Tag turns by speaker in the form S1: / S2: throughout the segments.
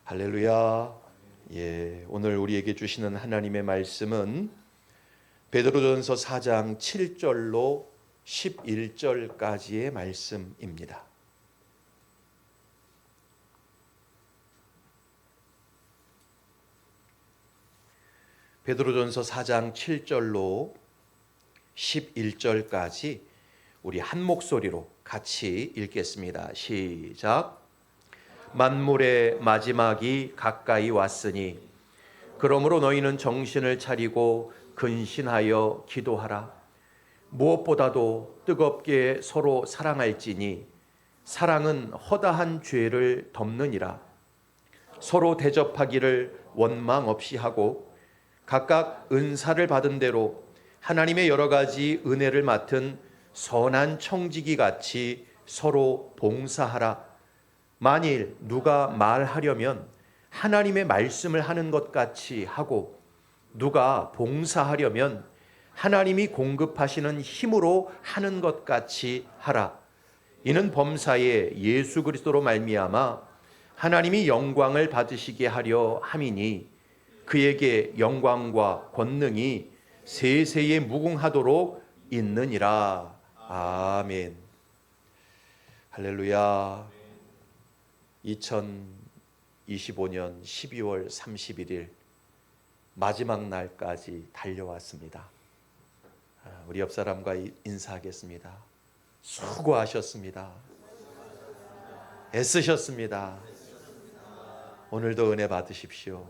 S1: 할렐루야. 오늘 우리에게 주시는 하나님의 말씀은 베드로전서 4장 7절로 11절까지의 말씀입니다. 베드로전서 4장 7절로 11절까지 우리 한 목소리로 같이 읽겠습니다. 시작. 만물의 마지막이 가까이 왔으니 그러므로 너희는 정신을 차리고 근신하여 기도하라. 무엇보다도 뜨겁게 서로 사랑할지니 사랑은 허다한 죄를 덮느니라. 서로 대접하기를 원망 없이 하고 각각 은사를 받은 대로 하나님의 여러 가지 은혜를 맡은 선한 청지기 같이 서로 봉사하라. 만일 누가 말하려면 하나님의 말씀을 하는 것 같이 하고 누가 봉사하려면 하나님이 공급하시는 힘으로 하는 것 같이 하라. 이는 범사에 예수 그리스도로 말미암아 하나님이 영광을 받으시게 하려 함이니 그에게 영광과 권능이 세세에 무궁하도록 있느니라. 아멘. 할렐루야. 2025년 12월 31일 마지막 날까지 달려왔습니다. 우리 옆 사람과 인사하겠습니다. 수고하셨습니다. 애쓰셨습니다. 오늘도 은혜 받으십시오.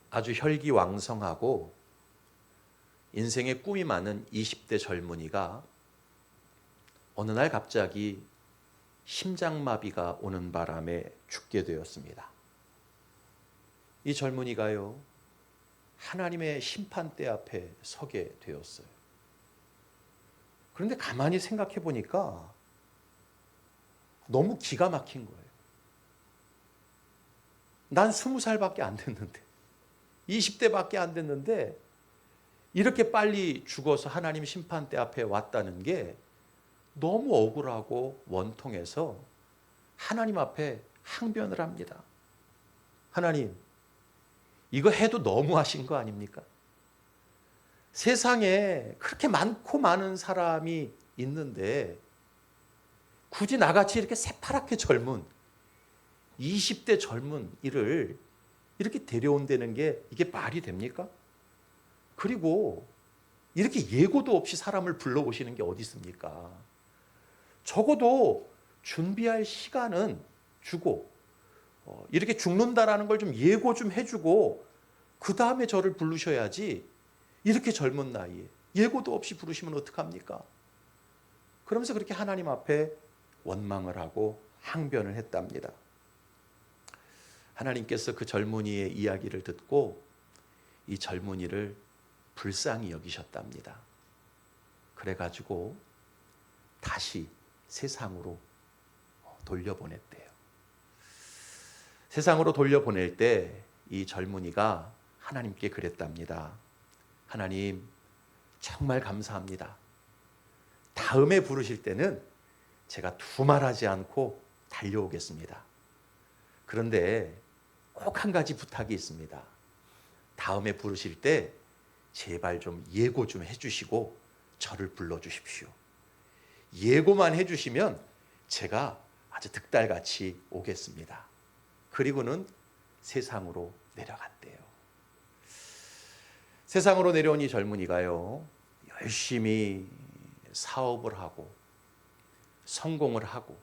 S1: 아주 혈기왕성하고 인생에 꿈이 많은 20대 젊은이가 어느 날 갑자기 심장마비가 오는 바람에 죽게 되었습니다. 이 젊은이가요, 하나님의 심판대 앞에 서게 되었어요. 그런데 가만히 생각해 보니까 너무 기가 막힌 거예요. 난 20살밖에 안 됐는데, 20대밖에 안 됐는데 이렇게 빨리 죽어서 하나님 심판대 앞에 왔다는 게 너무 억울하고 원통해서 하나님 앞에 항변을 합니다. 하나님, 이거 해도 너무하신 거 아닙니까? 세상에 그렇게 많고 많은 사람이 있는데 굳이 나같이 이렇게 새파랗게 젊은 20대 젊은 이를 이렇게 데려온다는 게 이게 말이 됩니까? 그리고 이렇게 예고도 없이 사람을 불러오시는 게 어디 있습니까? 적어도 준비할 시간은 주고 이렇게 죽는다라는 걸 좀 예고 좀 해주고 그 다음에 저를 부르셔야지 이렇게 젊은 나이에 예고도 없이 부르시면 어떡합니까? 그러면서 그렇게 하나님 앞에 원망을 하고 항변을 했답니다. 하나님께서 그 젊은이의 이야기를 듣고 이 젊은이를 불쌍히 여기셨답니다. 그래가지고 다시 세상으로 돌려보냈대요. 세상으로 돌려보낼 때 이 젊은이가 하나님께 그랬답니다. 하나님, 정말 감사합니다. 다음에 부르실 때는 제가 두말하지 않고 달려오겠습니다. 그런데 꼭 한 가지 부탁이 있습니다. 다음에 부르실 때 제발 좀 예고 좀 해주시고 저를 불러주십시오. 예고만 해주시면 제가 아주 득달같이 오겠습니다. 그리고는 세상으로 내려갔대요. 세상으로 내려온 이 젊은이가요, 열심히 사업을 하고 성공을 하고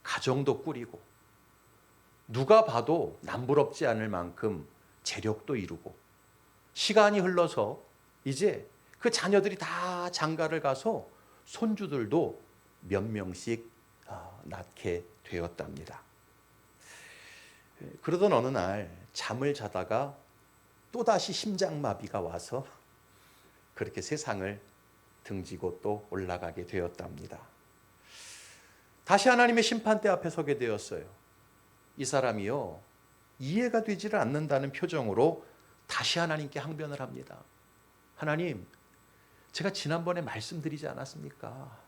S1: 가정도 꾸리고 누가 봐도 남부럽지 않을 만큼 재력도 이루고 시간이 흘러서 이제 그 자녀들이 다 장가를 가서 손주들도 몇 명씩 낳게 되었답니다. 그러던 어느 날 잠을 자다가 또다시 심장마비가 와서 그렇게 세상을 등지고 또 올라가게 되었답니다. 다시 하나님의 심판대 앞에 서게 되었어요. 이 사람이요, 이해가 되지를 않는다는 표정으로 다시 하나님께 항변을 합니다. 하나님, 제가 지난번에 말씀드리지 않았습니까?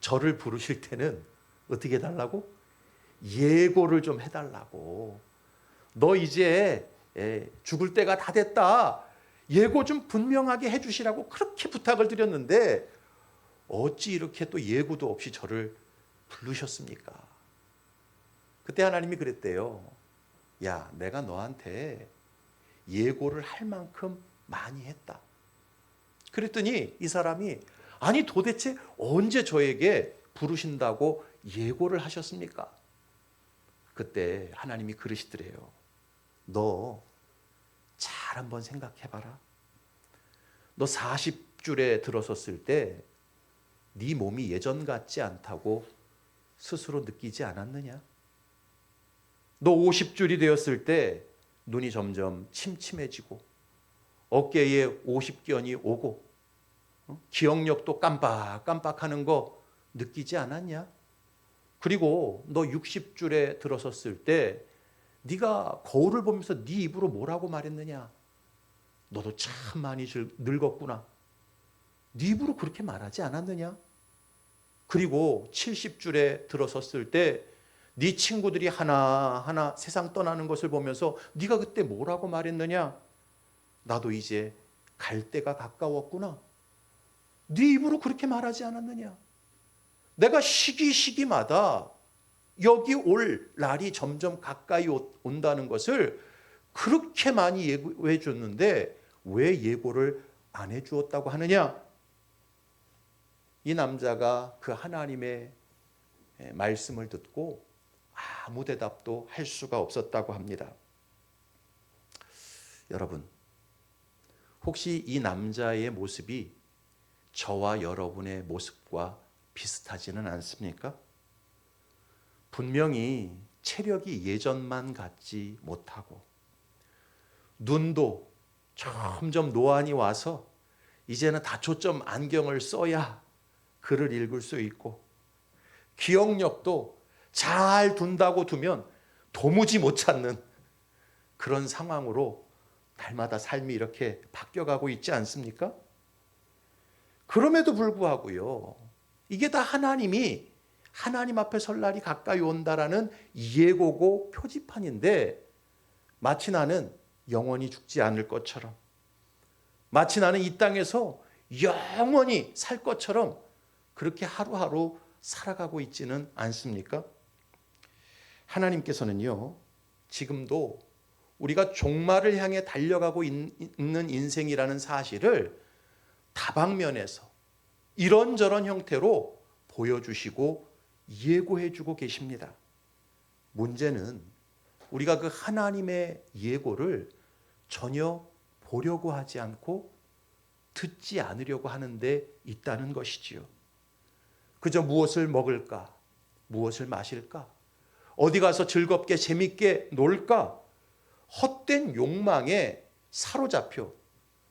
S1: 저를 부르실 때는 어떻게 해달라고? 예고를 좀 해달라고. 너 이제 죽을 때가 다 됐다. 예고 좀 분명하게 해주시라고 그렇게 부탁을 드렸는데 어찌 이렇게 또 예고도 없이 저를 부르셨습니까? 그때 하나님이 그랬대요. 야, 내가 너한테 예고를 할 만큼 많이 했다. 그랬더니 이 사람이 아니 도대체 언제 저에게 부르신다고 예고를 하셨습니까? 그때 하나님이 그러시더래요. 너 잘 한번 생각해봐라. 너 40줄에 들어섰을 때 네 몸이 예전 같지 않다고 스스로 느끼지 않았느냐? 너 50줄이 되었을 때 눈이 점점 침침해지고 어깨에 50견이 오고 기억력도 깜빡깜빡하는 거 느끼지 않았냐? 그리고 너 60줄에 들어섰을 때 네가 거울을 보면서 네 입으로 뭐라고 말했느냐? 너도 참 많이 늙었구나. 네 입으로 그렇게 말하지 않았느냐? 그리고 70줄에 들어섰을 때 네 친구들이 하나하나 세상 떠나는 것을 보면서 네가 그때 뭐라고 말했느냐? 나도 이제 갈 때가 가까웠구나. 네 입으로 그렇게 말하지 않았느냐? 내가 시기마다 여기 올 날이 점점 가까이 온다는 것을 그렇게 많이 예고해 줬는데 왜 예고를 안 해주었다고 하느냐? 이 남자가 그 하나님의 말씀을 듣고 아무 대답도 할 수가 없었다고 합니다. 여러분, 혹시 이 남자의 모습이 저와 여러분의 모습과 비슷하지는 않습니까? 분명히 체력이 예전만 같지 못하고 눈도 점점 노안이 와서 이제는 다초점 안경을 써야 글을 읽을 수 있고 기억력도 잘 둔다고 두면 도무지 못 찾는 그런 상황으로 날마다 삶이 이렇게 바뀌어가고 있지 않습니까? 그럼에도 불구하고요. 이게 다 하나님이 하나님 앞에 설 날이 가까이 온다라는 예고고 표지판인데 마치 나는 영원히 죽지 않을 것처럼 마치 나는 이 땅에서 영원히 살 것처럼 그렇게 하루하루 살아가고 있지는 않습니까? 하나님께서는요. 지금도 우리가 종말을 향해 달려가고 있는 인생이라는 사실을 다방면에서 이런저런 형태로 보여주시고 예고해주고 계십니다. 문제는 우리가 그 하나님의 예고를 전혀 보려고 하지 않고 듣지 않으려고 하는 데 있다는 것이지요. 그저 무엇을 먹을까? 무엇을 마실까? 어디 가서 즐겁게 재밌게 놀까? 헛된 욕망에 사로잡혀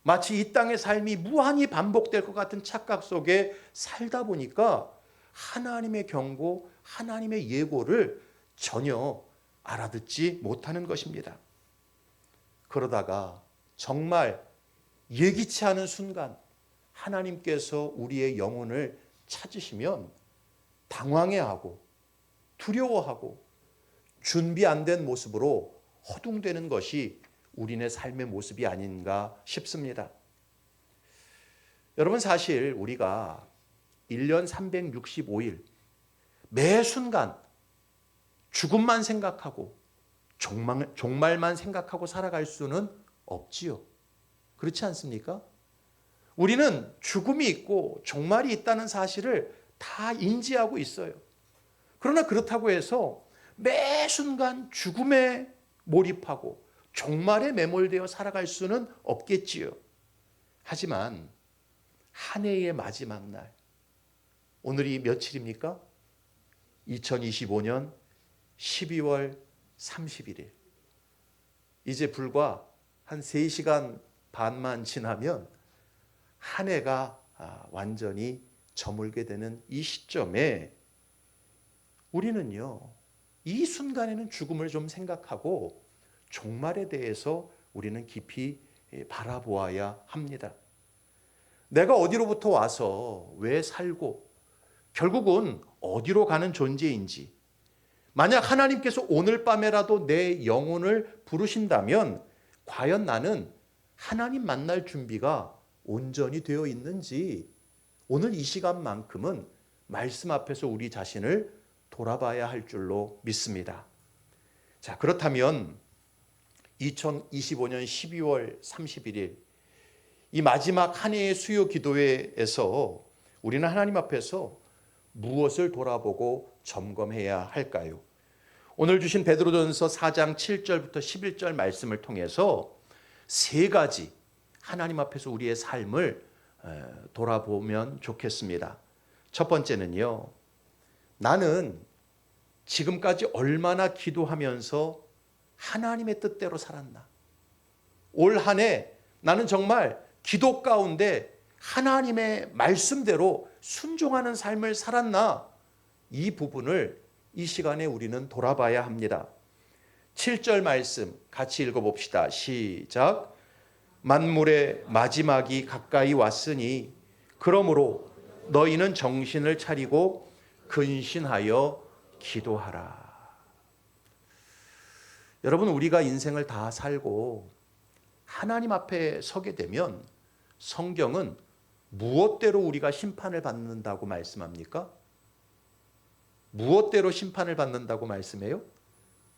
S1: 마치 이 땅의 삶이 무한히 반복될 것 같은 착각 속에 살다 보니까 하나님의 경고, 하나님의 예고를 전혀 알아듣지 못하는 것입니다. 그러다가 정말 예기치 않은 순간 하나님께서 우리의 영혼을 찾으시면 당황해하고 두려워하고 준비 안 된 모습으로 허둥대는 것이 우리네 삶의 모습이 아닌가 싶습니다. 여러분 사실 우리가 1년 365일 매 순간 죽음만 생각하고 종말만 생각하고 살아갈 수는 없지요. 그렇지 않습니까? 우리는 죽음이 있고 종말이 있다는 사실을 다 인지하고 있어요. 그러나 그렇다고 해서 매 순간 죽음에 몰입하고 종말에 매몰되어 살아갈 수는 없겠지요. 하지만 한 해의 마지막 날, 오늘이 며칠입니까? 2025년 12월 31일. 이제 불과 한 3시간 반만 지나면 한 해가 완전히 저물게 되는 이 시점에 우리는요, 이 순간에는 죽음을 좀 생각하고 종말에 대해서 우리는 깊이 바라보아야 합니다. 내가 어디로부터 와서 왜 살고 결국은 어디로 가는 존재인지, 만약 하나님께서 오늘 밤에라도 내 영혼을 부르신다면 과연 나는 하나님 만날 준비가 온전히 되어 있는지 오늘 이 시간만큼은 말씀 앞에서 우리 자신을 돌아봐야 할 줄로 믿습니다. 자, 그렇다면 2025년 12월 31일 이 마지막 한 해의 수요 기도회에서 우리는 하나님 앞에서 무엇을 돌아보고 점검해야 할까요? 오늘 주신 베드로전서 4장 7절부터 11절 말씀을 통해서 세 가지 하나님 앞에서 우리의 삶을 돌아보면 좋겠습니다. 첫 번째는요, 나는 지금까지 얼마나 기도하면서 하나님의 뜻대로 살았나? 올 한 해 나는 정말 기도 가운데 하나님의 말씀대로 순종하는 삶을 살았나? 이 부분을 이 시간에 우리는 돌아봐야 합니다. 7절 말씀 같이 읽어봅시다. 시작. 만물의 마지막이 가까이 왔으니 그러므로 너희는 정신을 차리고 근신하여 기도하라. 여러분, 우리가 인생을 다 살고 하나님 앞에 서게 되면 성경은 무엇대로 우리가 심판을 받는다고 말씀합니까? 무엇대로 심판을 받는다고 말씀해요?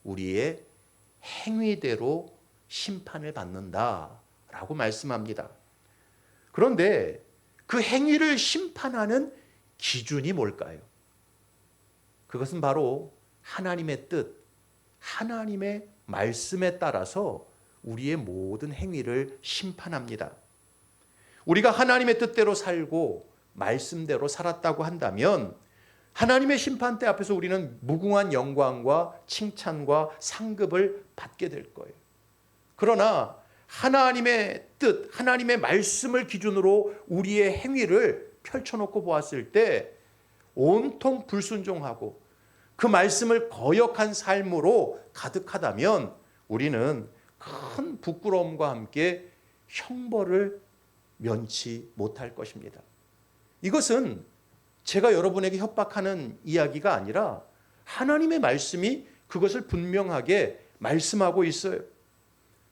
S1: 우리의 행위대로 심판을 받는다라고 말씀합니다. 그런데 그 행위를 심판하는 기준이 뭘까요? 그것은 바로 하나님의 뜻, 하나님의 말씀에 따라서 우리의 모든 행위를 심판합니다. 우리가 하나님의 뜻대로 살고 말씀대로 살았다고 한다면 하나님의 심판대 앞에서 우리는 무궁한 영광과 칭찬과 상급을 받게 될 거예요. 그러나 하나님의 뜻, 하나님의 말씀을 기준으로 우리의 행위를 펼쳐놓고 보았을 때 온통 불순종하고 그 말씀을 거역한 삶으로 가득하다면 우리는 큰 부끄러움과 함께 형벌을 면치 못할 것입니다. 이것은 제가 여러분에게 협박하는 이야기가 아니라 하나님의 말씀이 그것을 분명하게 말씀하고 있어요.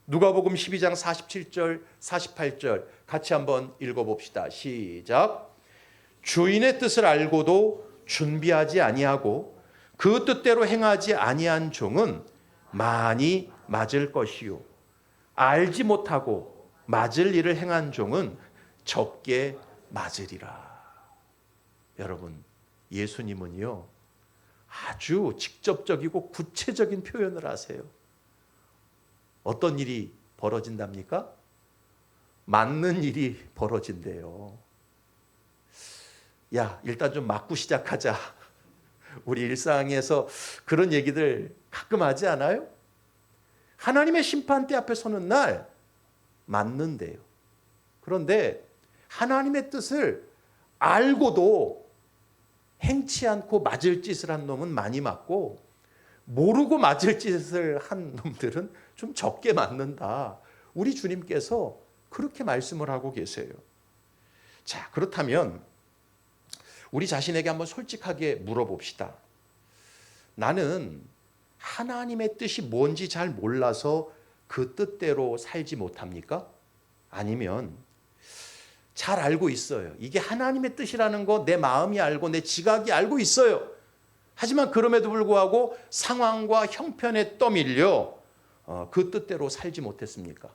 S1: 누가복음 12장 47절, 48절 같이 한번 읽어봅시다. 시작. 주인의 뜻을 알고도 준비하지 아니하고 그 뜻대로 행하지 아니한 종은 많이 맞을 것이요 알지 못하고 맞을 일을 행한 종은 적게 맞으리라. 여러분, 예수님은요 아주 직접적이고 구체적인 표현을 하세요. 어떤 일이 벌어진답니까? 맞는 일이 벌어진대요. 야, 일단 좀 맞고 시작하자. 우리 일상에서 그런 얘기들 가끔 하지 않아요? 하나님의 심판대 앞에 서는 날 맞는데요. 그런데 하나님의 뜻을 알고도 행치 않고 맞을 짓을 한 놈은 많이 맞고 모르고 맞을 짓을 한 놈들은 좀 적게 맞는다. 우리 주님께서 그렇게 말씀을 하고 계세요. 자, 그렇다면 우리 자신에게 한번 솔직하게 물어봅시다. 나는 하나님의 뜻이 뭔지 잘 몰라서 그 뜻대로 살지 못합니까? 아니면 잘 알고 있어요. 이게 하나님의 뜻이라는 거 내 마음이 알고 내 지각이 알고 있어요. 하지만 그럼에도 불구하고 상황과 형편에 떠밀려 그 뜻대로 살지 못했습니까?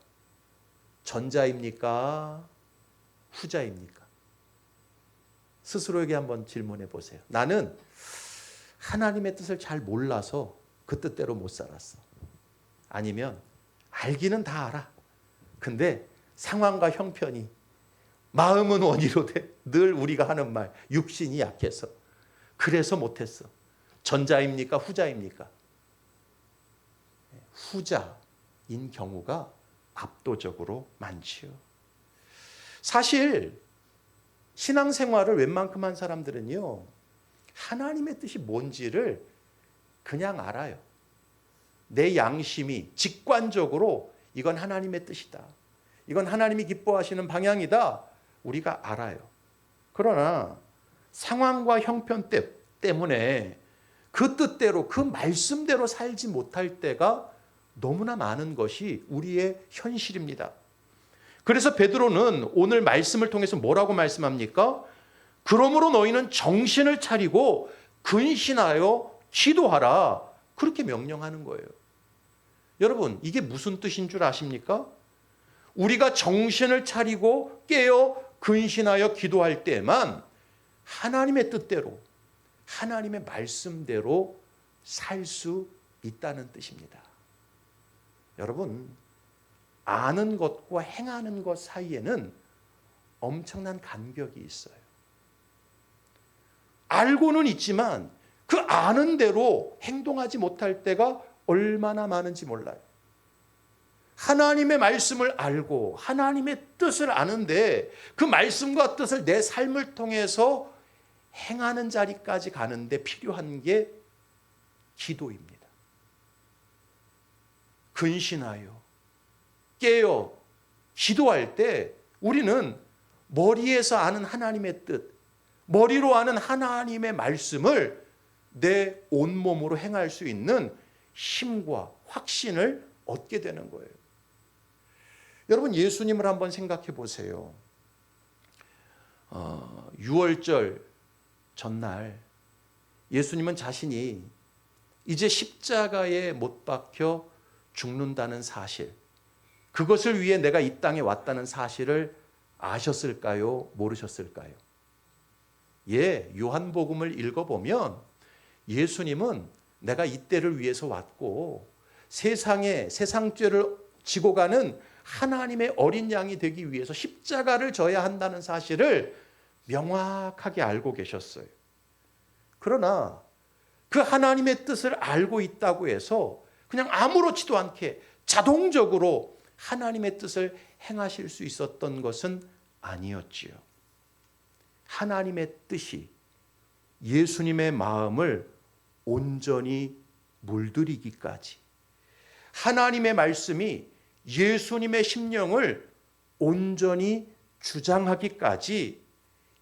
S1: 전자입니까? 후자입니까? 스스로에게 한번 질문해 보세요. 나는 하나님의 뜻을 잘 몰라서 그 뜻대로 못 살았어. 아니면 알기는 다 알아. 근데 상황과 형편이 마음은 원이로 돼. 늘 우리가 하는 말, 육신이 약해서. 그래서 못했어. 전자입니까? 후자입니까? 후자인 경우가 압도적으로 많지요. 사실 신앙생활을 웬만큼 한 사람들은요, 하나님의 뜻이 뭔지를 그냥 알아요. 내 양심이 직관적으로 이건 하나님의 뜻이다. 이건 하나님이 기뻐하시는 방향이다. 우리가 알아요. 그러나 상황과 형편 때문에 그 뜻대로 그 말씀대로 살지 못할 때가 너무나 많은 것이 우리의 현실입니다. 그래서 베드로는 오늘 말씀을 통해서 뭐라고 말씀합니까? 그러므로 너희는 정신을 차리고 근신하여 기도하라. 그렇게 명령하는 거예요. 여러분, 이게 무슨 뜻인 줄 아십니까? 우리가 정신을 차리고 깨어 근신하여 기도할 때만 하나님의 뜻대로, 하나님의 말씀대로 살 수 있다는 뜻입니다. 여러분, 아는 것과 행하는 것 사이에는 엄청난 간격이 있어요. 알고는 있지만 그 아는 대로 행동하지 못할 때가 얼마나 많은지 몰라요. 하나님의 말씀을 알고 하나님의 뜻을 아는데 그 말씀과 뜻을 내 삶을 통해서 행하는 자리까지 가는데 필요한 게 기도입니다. 근신하여 깨어 기도할 때 우리는 머리에서 아는 하나님의 뜻, 머리로 아는 하나님의 말씀을 내 온몸으로 행할 수 있는 힘과 확신을 얻게 되는 거예요. 여러분, 예수님을 한번 생각해 보세요. 6월절 전날 예수님은 자신이 이제 십자가에 못 박혀 죽는다는 사실, 그것을 위해 내가 이 땅에 왔다는 사실을 아셨을까요? 모르셨을까요? 예, 요한복음을 읽어보면 예수님은 내가 이때를 위해서 왔고 세상에 세상죄를 지고 가는 하나님의 어린 양이 되기 위해서 십자가를 져야 한다는 사실을 명확하게 알고 계셨어요. 그러나 그 하나님의 뜻을 알고 있다고 해서 그냥 아무렇지도 않게 자동적으로 하나님의 뜻을 행하실 수 있었던 것은 아니었지요. 하나님의 뜻이 예수님의 마음을 온전히 물들이기까지, 하나님의 말씀이 예수님의 심령을 온전히 주장하기까지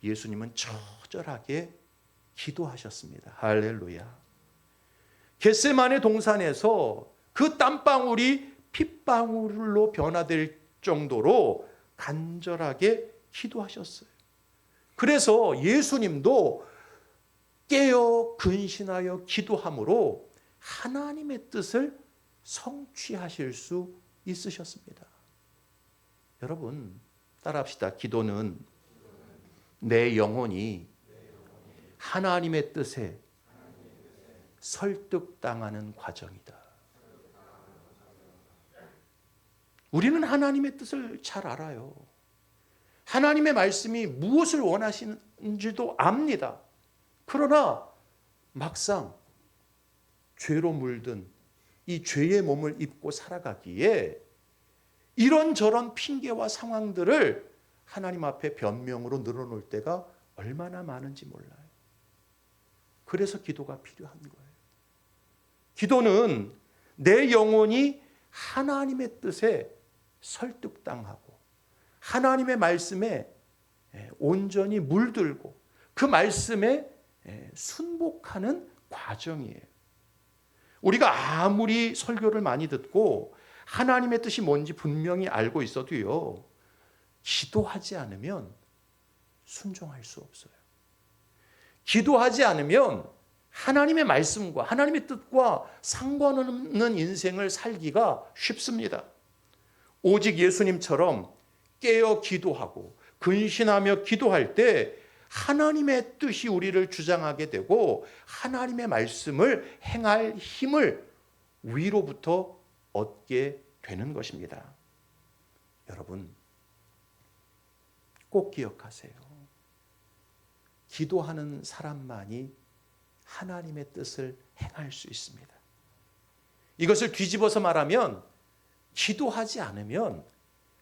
S1: 예수님은 처절하게 기도하셨습니다. 할렐루야. 겟세마네 동산에서 그 땀방울이 핏방울로 변화될 정도로 간절하게 기도하셨어요. 그래서 예수님도 깨어 근신하여 기도함으로 하나님의 뜻을 성취하실 수 있으셨습니다. 여러분, 따라합시다. 기도는 내 영혼이 하나님의 뜻에 설득당하는 과정이다. 우리는 하나님의 뜻을 잘 알아요. 하나님의 말씀이 무엇을 원하시는지도 압니다. 그러나 막상 죄로 물든 이 죄의 몸을 입고 살아가기에 이런저런 핑계와 상황들을 하나님 앞에 변명으로 늘어놓을 때가 얼마나 많은지 몰라요. 그래서 기도가 필요한 거예요. 기도는 내 영혼이 하나님의 뜻에 설득당하고 하나님의 말씀에 온전히 물들고 그 말씀에 순복하는 과정이에요. 우리가 아무리 설교를 많이 듣고 하나님의 뜻이 뭔지 분명히 알고 있어도요, 기도하지 않으면 순종할 수 없어요. 기도하지 않으면 하나님의 말씀과 하나님의 뜻과 상관없는 인생을 살기가 쉽습니다. 오직 예수님처럼 깨어 기도하고 근신하며 기도할 때 하나님의 뜻이 우리를 주장하게 되고 하나님의 말씀을 행할 힘을 위로부터 얻게 되는 것입니다. 여러분, 꼭 기억하세요. 기도하는 사람만이 하나님의 뜻을 행할 수 있습니다. 이것을 뒤집어서 말하면 기도하지 않으면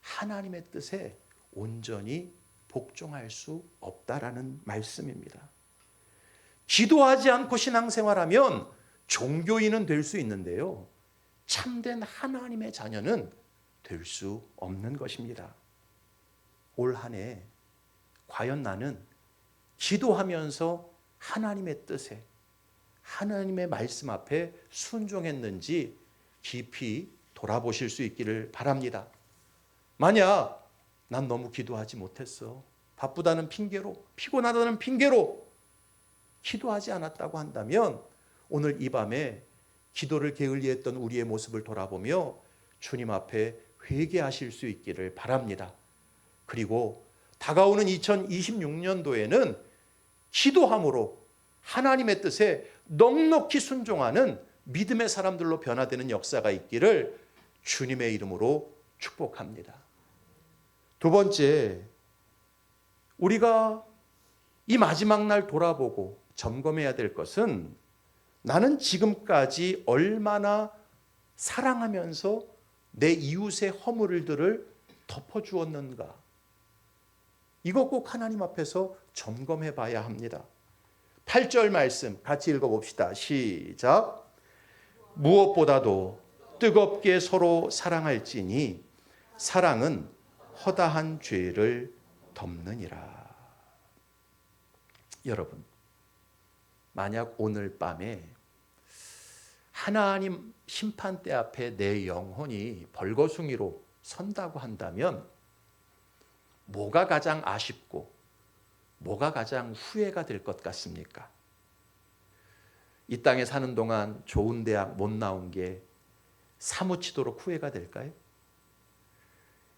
S1: 하나님의 뜻에 온전히 복종할 수 없다라는 말씀입니다. 기도하지 않고 신앙생활하면 종교인은 될 수 있는데요, 참된 하나님의 자녀는 될 수 없는 것입니다. 올 한 해 과연 나는 기도하면서 하나님의 뜻에, 하나님의 말씀 앞에 순종했는지 깊이 돌아보실 수 있기를 바랍니다. 만약 난 너무 기도하지 못했어, 바쁘다는 핑계로, 피곤하다는 핑계로 기도하지 않았다고 한다면 오늘 이 밤에 기도를 게을리했던 우리의 모습을 돌아보며 주님 앞에 회개하실 수 있기를 바랍니다. 그리고 다가오는 2026년도에는 기도함으로 하나님의 뜻에 넉넉히 순종하는 믿음의 사람들로 변화되는 역사가 있기를 주님의 이름으로 축복합니다. 두 번째, 우리가 이 마지막 날 돌아보고 점검해야 될 것은 나는 지금까지 얼마나 사랑하면서 내 이웃의 허물들을 덮어주었는가. 이거 꼭 하나님 앞에서 점검해 봐야 합니다. 8절 말씀 같이 읽어봅시다. 시작. 무엇보다도 뜨겁게 서로 사랑할지니 사랑은 허다한 죄를 덮느니라. 여러분, 만약 오늘 밤에 하나님 심판대 앞에 내 영혼이 벌거숭이로 선다고 한다면 뭐가 가장 아쉽고 뭐가 가장 후회가 될 것 같습니까? 이 땅에 사는 동안 좋은 대학 못 나온 게 사무치도록 후회가 될까요?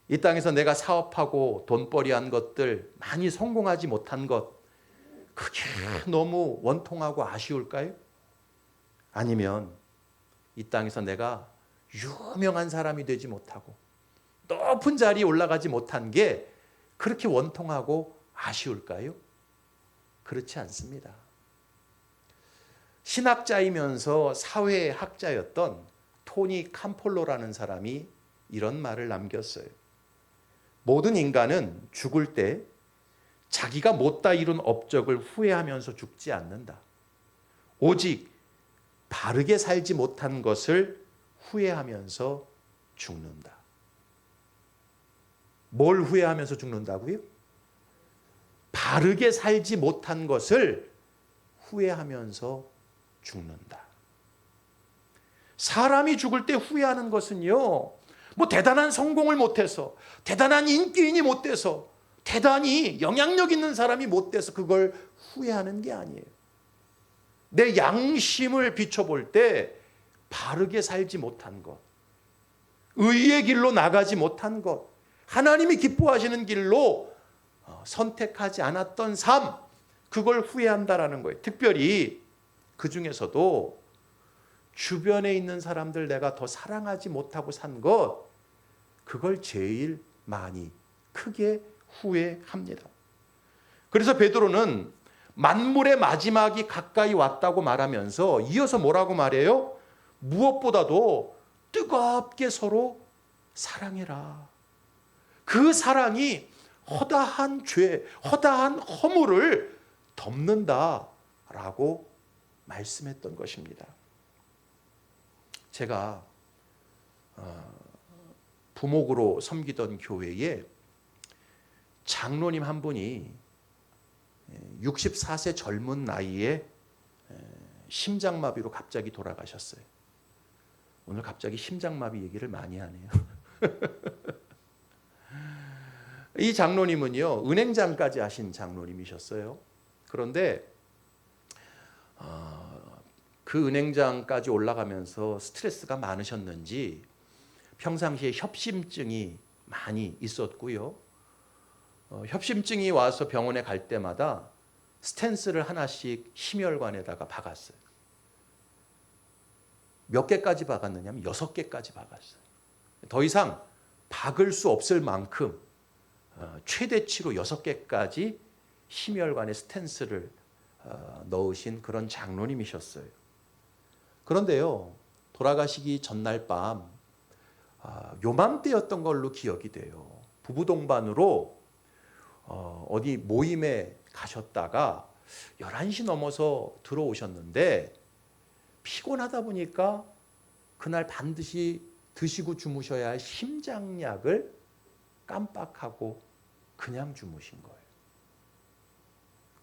S1: 이 땅에서 내가 사업하고 돈벌이한 것들 많이 성공하지 못한 것, 그게 너무 원통하고 아쉬울까요? 아니면 이 땅에서 내가 유명한 사람이 되지 못하고 높은 자리에 올라가지 못한 게 그렇게 원통하고 아쉬울까요? 그렇지 않습니다. 신학자이면서 사회학자였던 토니 캄폴로라는 사람이 이런 말을 남겼어요. 모든 인간은 죽을 때 자기가 못다 이룬 업적을 후회하면서 죽지 않는다. 오직 바르게 살지 못한 것을 후회하면서 죽는다. 뭘 후회하면서 죽는다고요? 바르게 살지 못한 것을 후회하면서 죽는다. 사람이 죽을 때 후회하는 것은요, 뭐 대단한 성공을 못해서, 대단한 인기인이 못돼서, 대단히 영향력 있는 사람이 못돼서 그걸 후회하는 게 아니에요. 내 양심을 비춰볼 때 바르게 살지 못한 것, 의의 길로 나가지 못한 것, 하나님이 기뻐하시는 길로 선택하지 않았던 삶, 그걸 후회한다라는 거예요. 특별히 그 중에서도 주변에 있는 사람들 내가 더 사랑하지 못하고 산 것, 그걸 제일 많이 크게 후회합니다. 그래서 베드로는 만물의 마지막이 가까이 왔다고 말하면서 이어서 뭐라고 말해요? 무엇보다도 뜨겁게 서로 사랑해라. 그 사랑이 허다한 죄, 허다한 허물을 덮는다라고 말씀했던 것입니다. 제가 부목으로 섬기던 교회에 장로님 한 분이 64세 젊은 나이에 심장마비로 갑자기 돌아가셨어요. 오늘 갑자기 심장마비 얘기를 많이 하네요. 이 장로님은요, 은행장까지 하신 장로님이셨어요. 그런데 그 은행장까지 올라가면서 스트레스가 많으셨는지 평상시에 협심증이 많이 있었고요. 협심증이 와서 병원에 갈 때마다 스텐스를 하나씩 심혈관에다가 박았어요. 몇 개까지 박았느냐면 6개까지 박았어요. 더 이상 박을 수 없을 만큼 최대치로 6개까지 심혈관에 스텐스를 넣으신 그런 장로님이셨어요. 그런데요, 돌아가시기 전날 밤 요맘때였던 걸로 기억이 돼요. 부부 동반으로 어디 모임에 가셨다가 11시 넘어서 들어오셨는데 피곤하다 보니까 그날 반드시 드시고 주무셔야 할 심장약을 깜빡하고 그냥 주무신 거예요.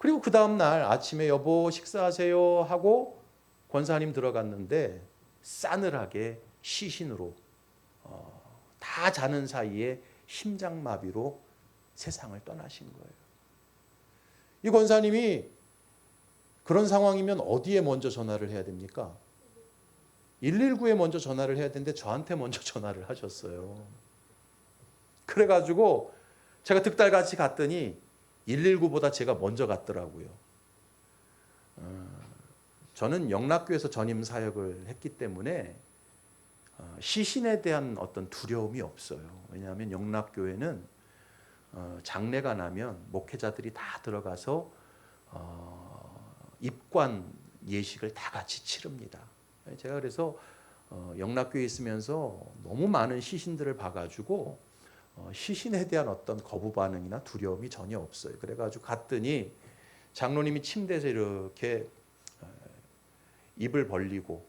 S1: 그리고 그 다음 날 아침에 여보 식사하세요 하고 권사님 들어갔는데 싸늘하게 시신으로 다 자는 사이에 심장마비로 세상을 떠나신 거예요. 이 권사님이 그런 상황이면 어디에 먼저 전화를 해야 됩니까? 119에 먼저 전화를 해야 되는데 저한테 먼저 전화를 하셨어요. 그래가지고 제가 득달같이 갔더니 119보다 제가 먼저 갔더라고요. 저는 영락교에서 전임 사역을 했기 때문에 시신에 대한 어떤 두려움이 없어요. 왜냐하면 영락교회는 장례가 나면 목회자들이 다 들어가서 입관 예식을 다 같이 치릅니다. 제가 그래서 영락교회에 있으면서 너무 많은 시신들을 봐가지고 시신에 대한 어떤 거부 반응이나 두려움이 전혀 없어요. 그래가지고 갔더니 장로님이 침대에서 이렇게 입을 벌리고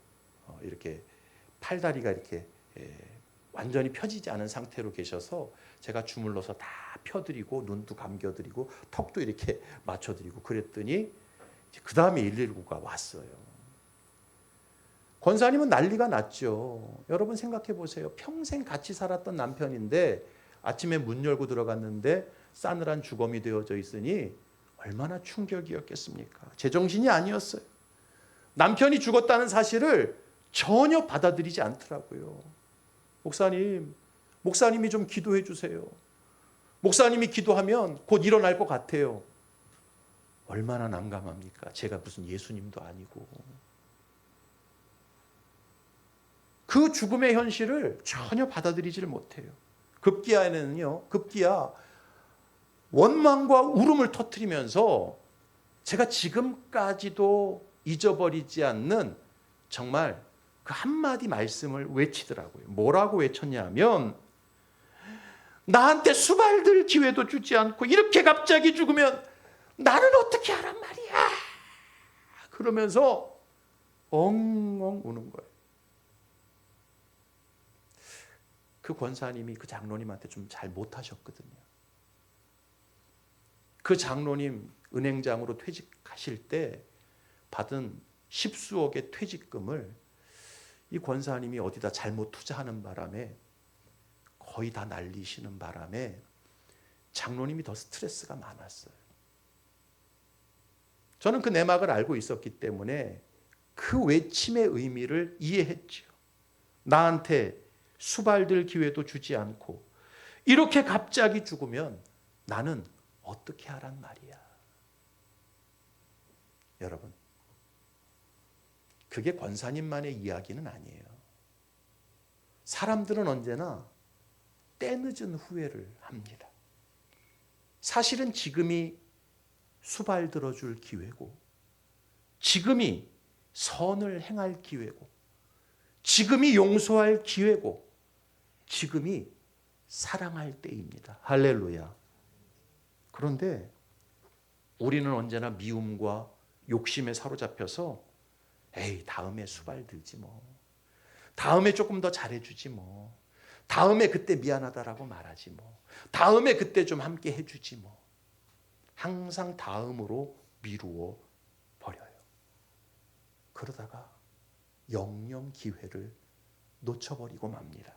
S1: 이렇게 팔다리가 이렇게 완전히 펴지지 않은 상태로 계셔서 제가 주물러서 다 펴드리고 눈도 감겨드리고 턱도 이렇게 맞춰드리고 그랬더니 그 다음에 119가 왔어요. 권사님은 난리가 났죠. 여러분 생각해 보세요. 평생 같이 살았던 남편인데 아침에 문 열고 들어갔는데 싸늘한 주검이 되어져 있으니 얼마나 충격이었겠습니까? 제정신이 아니었어요. 남편이 죽었다는 사실을 전혀 받아들이지 않더라고요. 목사님이 좀 기도해 주세요. 목사님이 기도하면 곧 일어날 것 같아요. 얼마나 난감합니까? 제가 무슨 예수님도 아니고. 그 죽음의 현실을 전혀 받아들이지를 못해요. 급기야 원망과 울음을 터뜨리면서 제가 지금까지도 잊어버리지 않는 정말 그 한마디 말씀을 외치더라고요. 뭐라고 외쳤냐면 나한테 수발들 기회도 주지 않고 이렇게 갑자기 죽으면 나는 어떻게 하란 말이야. 그러면서 엉엉 우는 거예요. 그 권사님이 그 장로님한테 좀 잘 못하셨거든요. 그 장로님 은행장으로 퇴직하실 때 받은 십수억의 퇴직금을 이 권사님이 어디다 잘못 투자하는 바람에 거의 다 날리시는 바람에 장로님이 더 스트레스가 많았어요. 저는 그 내막을 알고 있었기 때문에 그 외침의 의미를 이해했죠. 나한테 수발들 기회도 주지 않고 이렇게 갑자기 죽으면 나는 어떻게 하란 말이야. 여러분, 그게 권사님만의 이야기는 아니에요. 사람들은 언제나 때늦은 후회를 합니다. 사실은 지금이 수발 들어줄 기회고, 지금이 선을 행할 기회고, 지금이 용서할 기회고, 지금이 사랑할 때입니다. 할렐루야. 그런데 우리는 언제나 미움과 욕심에 사로잡혀서 에이 다음에 수발 들지 뭐, 다음에 조금 더 잘해주지 뭐, 다음에 그때 미안하다라고 말하지 뭐, 다음에 그때 좀 함께 해주지 뭐, 항상 다음으로 미루어 버려요. 그러다가 영영 기회를 놓쳐버리고 맙니다.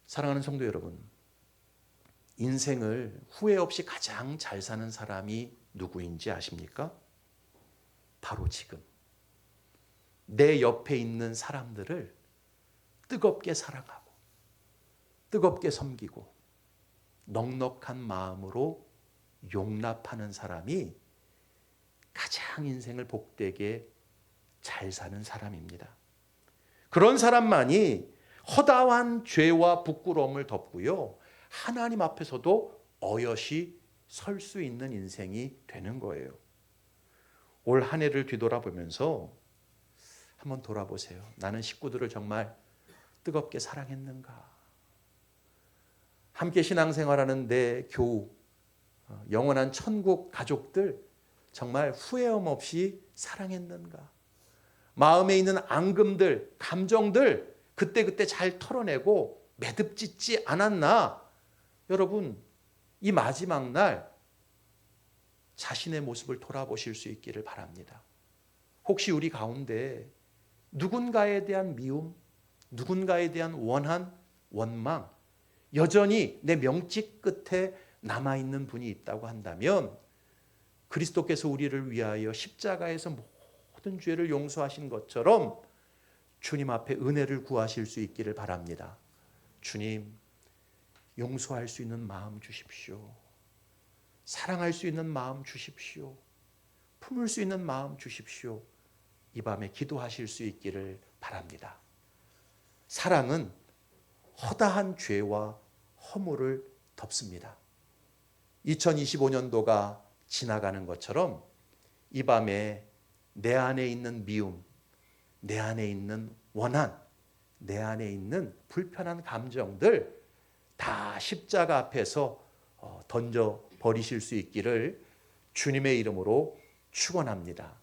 S1: 사랑하는 성도 여러분, 인생을 후회 없이 가장 잘 사는 사람이 누구인지 아십니까? 바로 지금 내 옆에 있는 사람들을 뜨겁게 사랑하고 뜨겁게 섬기고 넉넉한 마음으로 용납하는 사람이 가장 인생을 복되게 잘 사는 사람입니다. 그런 사람만이 허다한 죄와 부끄러움을 덮고요, 하나님 앞에서도 어여시 설 수 있는 인생이 되는 거예요. 올 한 해를 뒤돌아보면서 한번 돌아보세요. 나는 식구들을 정말 뜨겁게 사랑했는가? 함께 신앙생활하는 내 교우, 영원한 천국 가족들 정말 후회함 없이 사랑했는가? 마음에 있는 앙금들, 감정들 그때그때 잘 털어내고 매듭짓지 않았나? 여러분, 이 마지막 날 자신의 모습을 돌아보실 수 있기를 바랍니다. 혹시 우리 가운데 누군가에 대한 미움, 누군가에 대한 원한, 원망, 여전히 내 명직 끝에 남아있는 분이 있다고 한다면 그리스도께서 우리를 위하여 십자가에서 모든 죄를 용서하신 것처럼 주님 앞에 은혜를 구하실 수 있기를 바랍니다. 주님, 용서할 수 있는 마음 주십시오. 사랑할 수 있는 마음 주십시오. 품을 수 있는 마음 주십시오. 이 밤에 기도하실 수 있기를 바랍니다. 사랑은 허다한 죄와 허물을 덮습니다. 2025년도가 지나가는 것처럼 이 밤에 내 안에 있는 미움, 내 안에 있는 원한, 내 안에 있는 불편한 감정들 다 십자가 앞에서 던져 버리실 수 있기를 주님의 이름으로 축원합니다.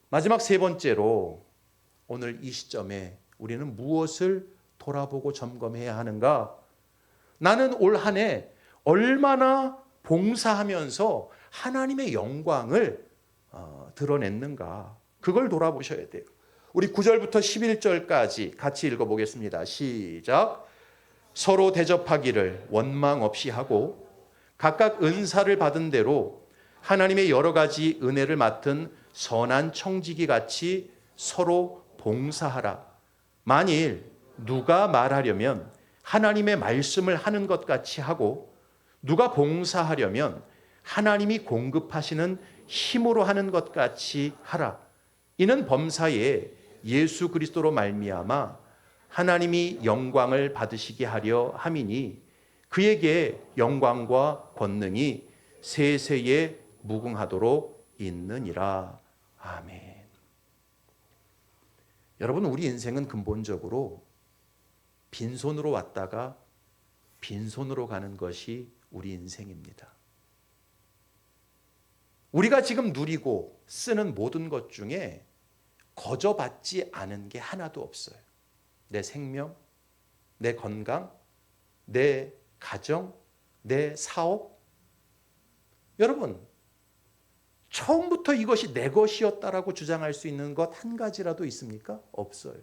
S1: 마지막 세 번째로 오늘 이 시점에 우리는 무엇을 돌아보고 점검해야 하는가? 나는 올 한 해 얼마나 봉사하면서 하나님의 영광을 드러냈는가? 그걸 돌아보셔야 돼요. 우리 9절부터 11절까지 같이 읽어보겠습니다. 시작. 서로 대접하기를 원망 없이 하고 각각 은사를 받은 대로 하나님의 여러 가지 은혜를 맡은 선한 청지기 같이 서로 봉사하라. 만일 누가 말하려면 하나님의 말씀을 하는 것 같이 하고 누가 봉사하려면 하나님이 공급하시는 힘으로 하는 것 같이 하라. 이는 범사에 예수 그리스도로 말미암아 하나님이 영광을 받으시게 하려 함이니 그에게 영광과 권능이 세세에 무궁하도록 있느니라. 아멘. 여러분, 우리 인생은 근본적으로 빈손으로 왔다가 빈손으로 가는 것이 우리 인생입니다. 우리가 지금 누리고 쓰는 모든 것 중에 거저받지 않은 게 하나도 없어요. 내 생명, 내 건강, 내 가정, 내 사업. 여러분, 처음부터 이것이 내 것이었다라고 주장할 수 있는 것 한 가지라도 있습니까? 없어요.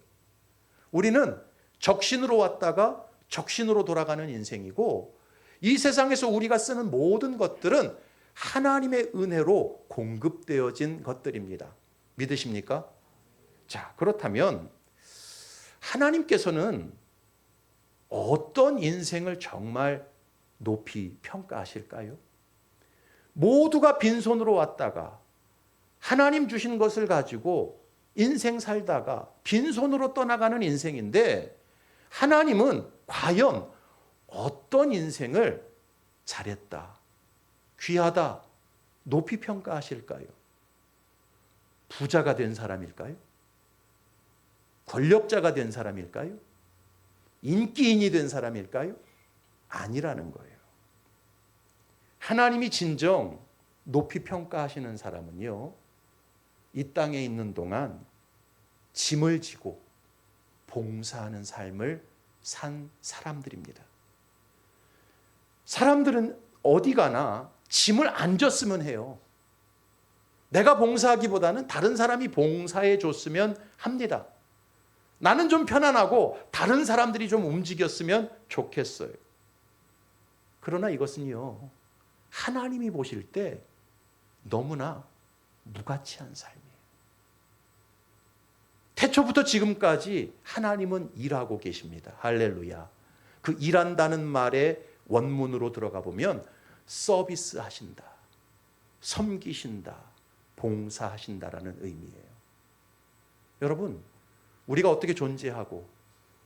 S1: 우리는 적신으로 왔다가 적신으로 돌아가는 인생이고 이 세상에서 우리가 쓰는 모든 것들은 하나님의 은혜로 공급되어진 것들입니다. 믿으십니까? 자, 그렇다면 하나님께서는 어떤 인생을 정말 높이 평가하실까요? 모두가 빈손으로 왔다가 하나님 주신 것을 가지고 인생 살다가 빈손으로 떠나가는 인생인데 하나님은 과연 어떤 인생을 잘했다, 귀하다, 높이 평가하실까요? 부자가 된 사람일까요? 권력자가 된 사람일까요? 인기인이 된 사람일까요? 아니라는 거예요. 하나님이 진정 높이 평가하시는 사람은요, 이 땅에 있는 동안 짐을 지고 봉사하는 삶을 산 사람들입니다. 사람들은 어디 가나 짐을 안 졌으면 해요. 내가 봉사하기보다는 다른 사람이 봉사해 줬으면 합니다. 나는 좀 편안하고 다른 사람들이 좀 움직였으면 좋겠어요. 그러나 이것은요, 하나님이 보실 때 너무나 무가치한 삶이에요. 태초부터 지금까지 하나님은 일하고 계십니다. 할렐루야. 그 일한다는 말의 원문으로 들어가 보면 서비스 하신다, 섬기신다, 봉사하신다라는 의미예요. 여러분, 우리가 어떻게 존재하고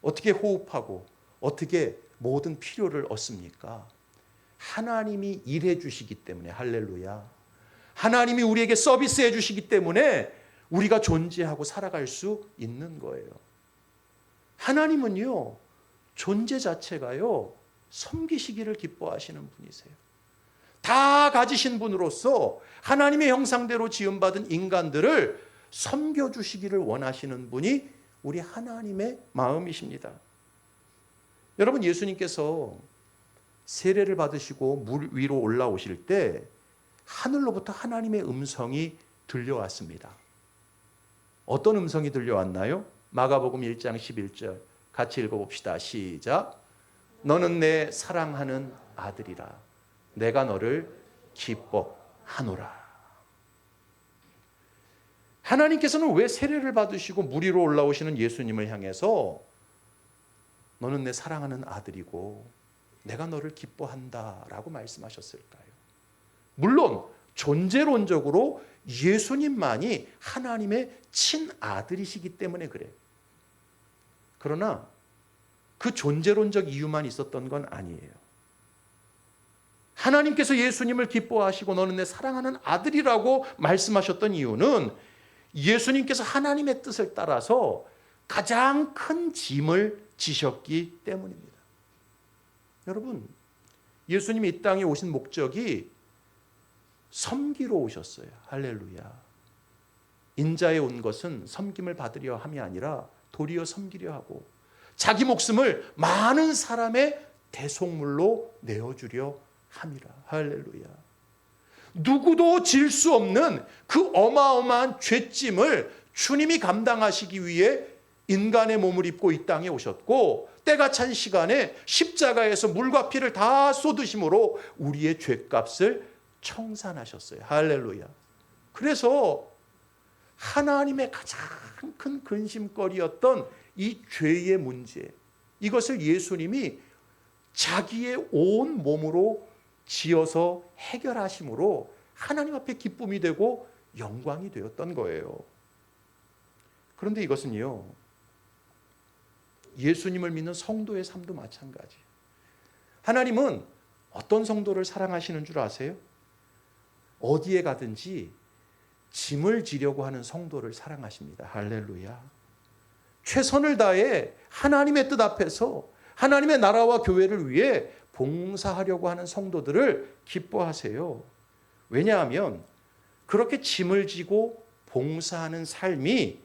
S1: 어떻게 호흡하고 어떻게 모든 필요를 얻습니까? 하나님이 일해 주시기 때문에. 할렐루야. 하나님이 우리에게 서비스해 주시기 때문에 우리가 존재하고 살아갈 수 있는 거예요. 하나님은요, 존재 자체가요, 섬기시기를 기뻐하시는 분이세요. 다 가지신 분으로서 하나님의 형상대로 지음받은 인간들을 섬겨주시기를 원하시는 분이 우리 하나님의 마음이십니다. 여러분, 예수님께서 세례를 받으시고 물 위로 올라오실 때 하늘로부터 하나님의 음성이 들려왔습니다. 어떤 음성이 들려왔나요? 마가복음 1장 11절 같이 읽어봅시다. 시작. 너는 내 사랑하는 아들이라. 내가 너를 기뻐하노라. 하나님께서는 왜 세례를 받으시고 물 위로 올라오시는 예수님을 향해서 너는 내 사랑하는 아들이고 내가 너를 기뻐한다라고 말씀하셨을까요? 물론 존재론적으로 예수님만이 하나님의 친아들이시기 때문에 그래요. 그러나 그 존재론적 이유만 있었던 건 아니에요. 하나님께서 예수님을 기뻐하시고 너는 내 사랑하는 아들이라고 말씀하셨던 이유는 예수님께서 하나님의 뜻을 따라서 가장 큰 짐을 지셨기 때문입니다. 여러분, 예수님이 이 땅에 오신 목적이 섬기러 오셨어요. 할렐루야. 인자에 온 것은 섬김을 받으려 함이 아니라 도리어 섬기려 하고 자기 목숨을 많은 사람의 대속물로 내어주려 함이라. 할렐루야. 누구도 질 수 없는 그 어마어마한 죄짐을 주님이 감당하시기 위해 인간의 몸을 입고 이 땅에 오셨고 때가 찬 시간에 십자가에서 물과 피를 다 쏟으심으로 우리의 죄값을 청산하셨어요. 할렐루야. 그래서 하나님의 가장 큰 근심거리였던 이 죄의 문제, 이것을 예수님이 자기의 온 몸으로 지어서 해결하심으로 하나님 앞에 기쁨이 되고 영광이 되었던 거예요. 그런데 이것은요, 예수님을 믿는 성도의 삶도 마찬가지예요. 하나님은 어떤 성도를 사랑하시는 줄 아세요? 어디에 가든지 짐을 지려고 하는 성도를 사랑하십니다. 할렐루야. 최선을 다해 하나님의 뜻 앞에서 하나님의 나라와 교회를 위해 봉사하려고 하는 성도들을 기뻐하세요. 왜냐하면 그렇게 짐을 지고 봉사하는 삶이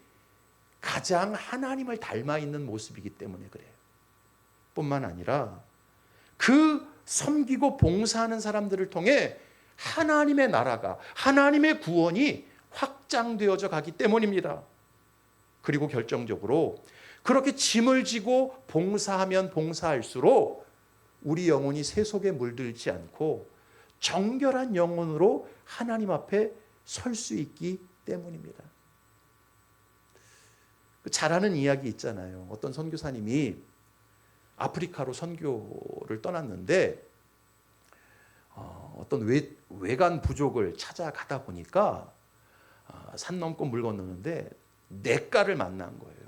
S1: 가장 하나님을 닮아 있는 모습이기 때문에 그래요. 뿐만 아니라 그 섬기고 봉사하는 사람들을 통해 하나님의 나라가, 하나님의 구원이 확장되어져 가기 때문입니다. 그리고 결정적으로 그렇게 짐을 지고 봉사하면 봉사할수록 우리 영혼이 세속에 물들지 않고 정결한 영혼으로 하나님 앞에 설 수 있기 때문입니다. 잘하는 이야기 있잖아요. 어떤 선교사님이 아프리카로 선교를 떠났는데 어떤 외간 부족을 찾아가다 보니까 산 넘고 물 건너는데 냇가를 만난 거예요.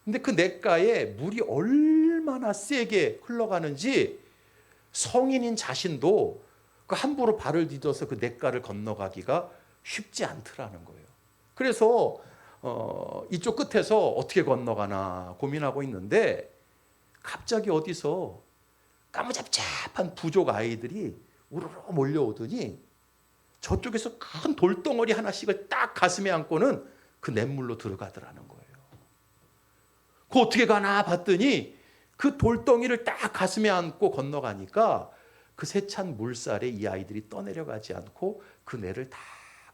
S1: 근데 그 냇가에 물이 얼마나 세게 흘러가는지 성인인 자신도 그 함부로 발을 디뎌서 그 냇가를 건너가기가 쉽지 않더라는 거예요. 그래서 이쪽 끝에서 어떻게 건너가나 고민하고 있는데 갑자기 어디서 까무잡잡한 부족 아이들이 우르르 몰려오더니 저쪽에서 큰 돌덩어리 하나씩을 딱 가슴에 안고는 그 냇물로 들어가더라는 거예요. 그 어떻게 가나 봤더니 그 돌덩이를 딱 가슴에 안고 건너가니까 그 세찬 물살에 이 아이들이 떠내려가지 않고 그 내를 다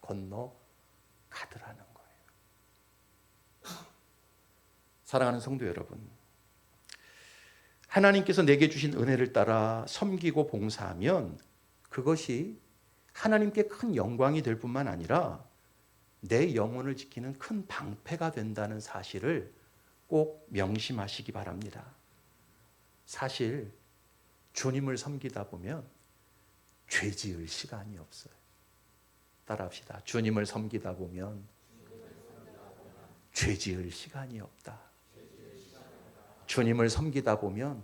S1: 건너가더라는 거예요. 사랑하는 성도 여러분, 하나님께서 내게 주신 은혜를 따라 섬기고 봉사하면 그것이 하나님께 큰 영광이 될 뿐만 아니라 내 영혼을 지키는 큰 방패가 된다는 사실을 꼭 명심하시기 바랍니다. 사실 주님을 섬기다 보면 죄 지을 시간이 없어요. 따라합시다. 주님을 섬기다 보면 죄 지을 시간이 없다. 주님을 섬기다 보면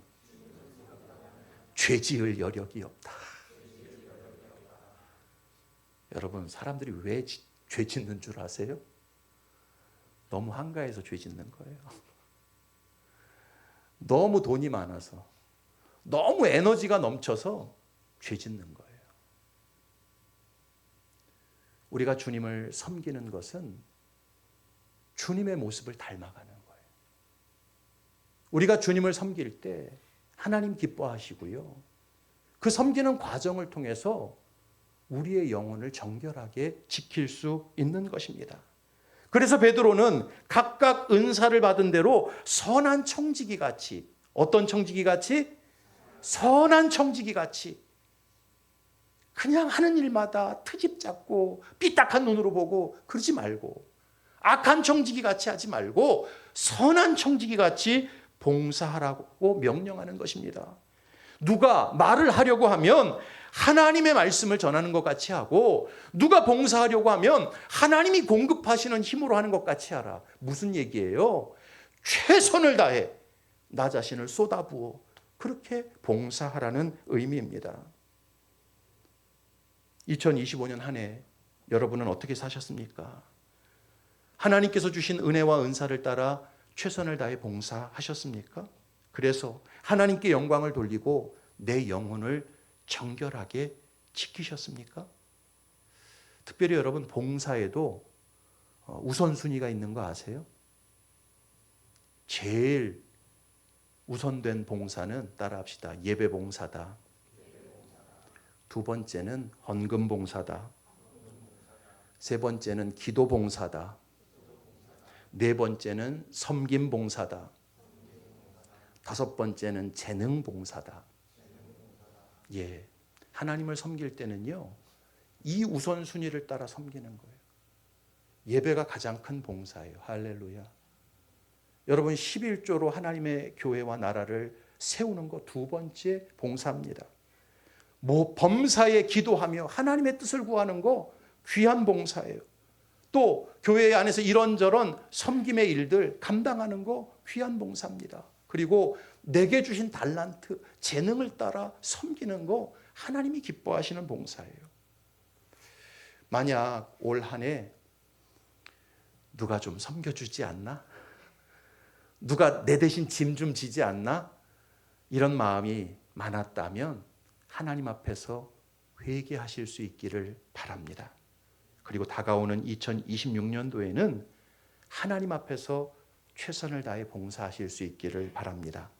S1: 죄 지을 여력이 없다. 여러분, 사람들이 왜 죄 짓는 줄 아세요? 너무 한가해서 죄 짓는 거예요. 너무 돈이 많아서, 너무 에너지가 넘쳐서 죄 짓는 거예요. 우리가 주님을 섬기는 것은 주님의 모습을 닮아가는 거예요. 우리가 주님을 섬길 때 하나님 기뻐하시고요. 그 섬기는 과정을 통해서 우리의 영혼을 정결하게 지킬 수 있는 것입니다. 그래서 베드로는 각각 은사를 받은 대로 선한 청지기 같이, 어떤 청지기 같이? 선한 청지기 같이 그냥 하는 일마다 트집 잡고 삐딱한 눈으로 보고 그러지 말고, 악한 청지기 같이 하지 말고 선한 청지기 같이 봉사하라고 명령하는 것입니다. 누가 말을 하려고 하면 하나님의 말씀을 전하는 것 같이 하고, 누가 봉사하려고 하면 하나님이 공급하시는 힘으로 하는 것 같이 하라. 무슨 얘기예요? 최선을 다해 나 자신을 쏟아부어 그렇게 봉사하라는 의미입니다. 2025년 한 해 여러분은 어떻게 사셨습니까? 하나님께서 주신 은혜와 은사를 따라 최선을 다해 봉사하셨습니까? 그래서 하나님께 영광을 돌리고 내 영혼을 정결하게 지키셨습니까? 특별히 여러분, 봉사에도 우선순위가 있는 거 아세요? 제일 우선된 봉사는, 따라합시다, 예배 봉사다. 두 번째는 헌금 봉사다. 세 번째는 기도 봉사다. 네 번째는 섬김 봉사다. 다섯 번째는 재능 봉사다. 예, 하나님을 섬길 때는요, 이 우선순위를 따라 섬기는 거예요. 예배가 가장 큰 봉사예요. 할렐루야. 여러분, 11조로 하나님의 교회와 나라를 세우는 거 두 번째 봉사입니다. 범사에 기도하며 하나님의 뜻을 구하는 거 귀한 봉사예요. 또 교회 안에서 이런저런 섬김의 일들 감당하는 거 귀한 봉사입니다. 그리고 내게 주신 달란트, 재능을 따라 섬기는 거 하나님이 기뻐하시는 봉사예요. 만약 올 한 해 누가 좀 섬겨주지 않나? 누가 내 대신 짐 좀 지지 않나? 이런 마음이 많았다면 하나님 앞에서 회개하실 수 있기를 바랍니다. 그리고 다가오는 2026년도에는 하나님 앞에서 최선을 다해 봉사하실 수 있기를 바랍니다.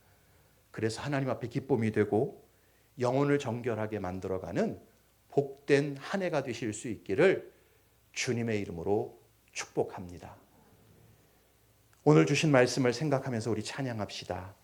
S1: 그래서 하나님 앞에 기쁨이 되고 영혼을 정결하게 만들어가는 복된 한 해가 되실 수 있기를 주님의 이름으로 축복합니다. 오늘 주신 말씀을 생각하면서 우리 찬양합시다.